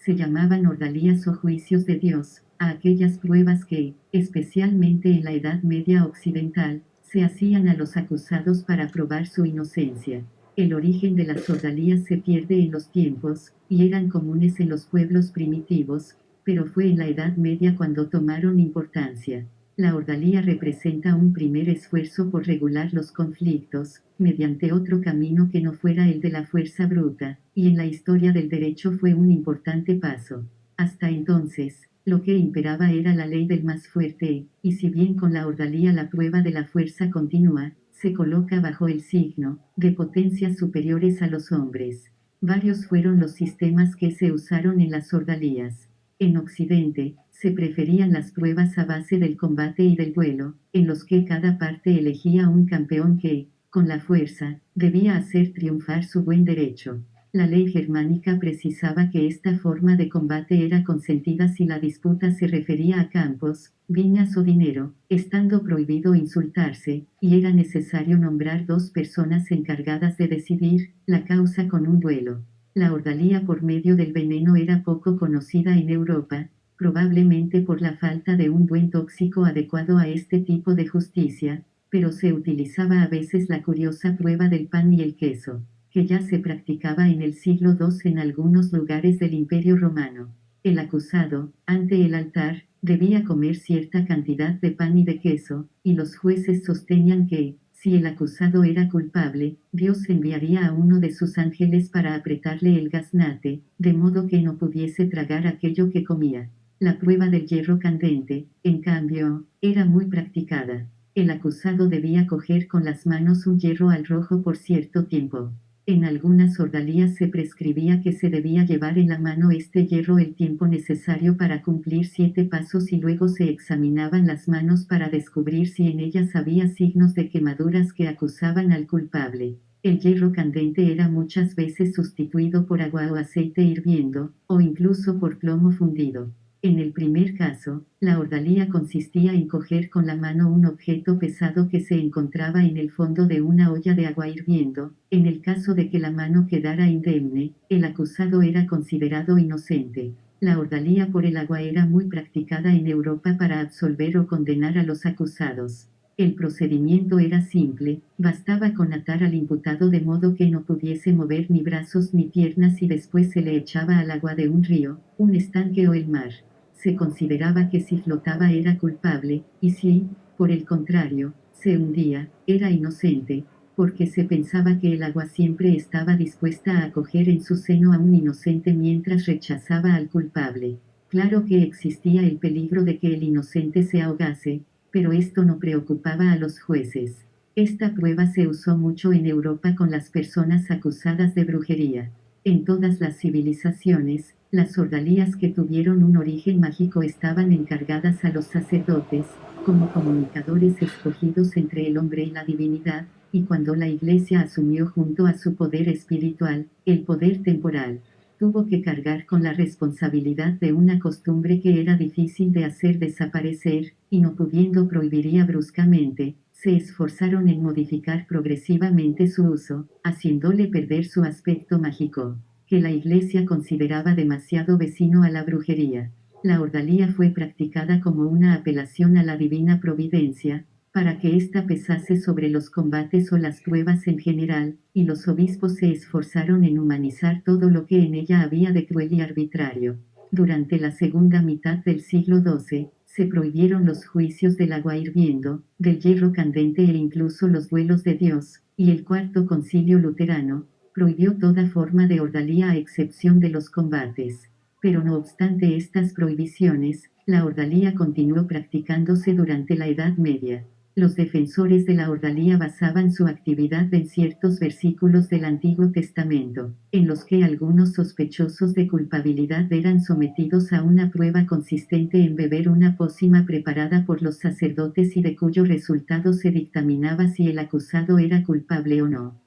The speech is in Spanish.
se llamaban ordalías o juicios de Dios, a aquellas pruebas que, especialmente en la Edad Media occidental, se hacían a los acusados para probar su inocencia. El origen de las ordalías se pierde en los tiempos, y eran comunes en los pueblos primitivos, pero fue en la Edad Media cuando tomaron importancia. La ordalía representa un primer esfuerzo por regular los conflictos, mediante otro camino que no fuera el de la fuerza bruta, y en la historia del derecho fue un importante paso. Hasta entonces, lo que imperaba era la ley del más fuerte, y si bien con la ordalía la prueba de la fuerza continúa, se coloca bajo el signo de potencias superiores a los hombres. Varios fueron los sistemas que se usaron en las ordalías. En Occidente, se preferían las pruebas a base del combate y del duelo, en los que cada parte elegía un campeón que, con la fuerza, debía hacer triunfar su buen derecho. La ley germánica precisaba que esta forma de combate era consentida si la disputa se refería a campos, viñas o dinero, estando prohibido insultarse, y era necesario nombrar dos personas encargadas de decidir la causa con un duelo. La ordalía por medio del veneno era poco conocida en Europa, probablemente por la falta de un buen tóxico adecuado a este tipo de justicia, pero se utilizaba a veces la curiosa prueba del pan y el queso, que ya se practicaba en el siglo II en algunos lugares del Imperio Romano. El acusado, ante el altar, debía comer cierta cantidad de pan y de queso, y los jueces sostenían que, si el acusado era culpable, Dios enviaría a uno de sus ángeles para apretarle el gaznate, de modo que no pudiese tragar aquello que comía. La prueba del hierro candente, en cambio, era muy practicada. El acusado debía coger con las manos un hierro al rojo por cierto tiempo. En algunas ordalías se prescribía que se debía llevar en la mano este hierro el tiempo necesario para cumplir 7 pasos y luego se examinaban las manos para descubrir si en ellas había signos de quemaduras que acusaban al culpable. El hierro candente era muchas veces sustituido por agua o aceite hirviendo, o incluso por plomo fundido. En el primer caso, la ordalía consistía en coger con la mano un objeto pesado que se encontraba en el fondo de una olla de agua hirviendo. En el caso de que la mano quedara indemne, el acusado era considerado inocente. La ordalía por el agua era muy practicada en Europa para absolver o condenar a los acusados. El procedimiento era simple, bastaba con atar al imputado de modo que no pudiese mover ni brazos ni piernas y después se le echaba al agua de un río, un estanque o el mar. Se consideraba que si flotaba era culpable, y si, por el contrario, se hundía, era inocente, porque se pensaba que el agua siempre estaba dispuesta a acoger en su seno a un inocente mientras rechazaba al culpable. Claro que existía el peligro de que el inocente se ahogase, pero esto no preocupaba a los jueces. Esta prueba se usó mucho en Europa con las personas acusadas de brujería. En todas las civilizaciones, las ordalías que tuvieron un origen mágico estaban encargadas a los sacerdotes, como comunicadores escogidos entre el hombre y la divinidad, y cuando la Iglesia asumió junto a su poder espiritual, el poder temporal, tuvo que cargar con la responsabilidad de una costumbre que era difícil de hacer desaparecer, y no pudiendo prohibiría bruscamente, se esforzaron en modificar progresivamente su uso, haciéndole perder su aspecto mágico, que la Iglesia consideraba demasiado vecino a la brujería. La ordalía fue practicada como una apelación a la divina providencia, para que ésta pesase sobre los combates o las pruebas en general, y los obispos se esforzaron en humanizar todo lo que en ella había de cruel y arbitrario. Durante la segunda mitad del siglo XII, se prohibieron los juicios del agua hirviendo, del hierro candente e incluso los duelos de Dios, y el Cuarto Concilio Luterano prohibió toda forma de ordalía a excepción de los combates. Pero no obstante estas prohibiciones, la ordalía continuó practicándose durante la Edad Media. Los defensores de la ordalía basaban su actividad en ciertos versículos del Antiguo Testamento, en los que algunos sospechosos de culpabilidad eran sometidos a una prueba consistente en beber una pócima preparada por los sacerdotes y de cuyo resultado se dictaminaba si el acusado era culpable o no.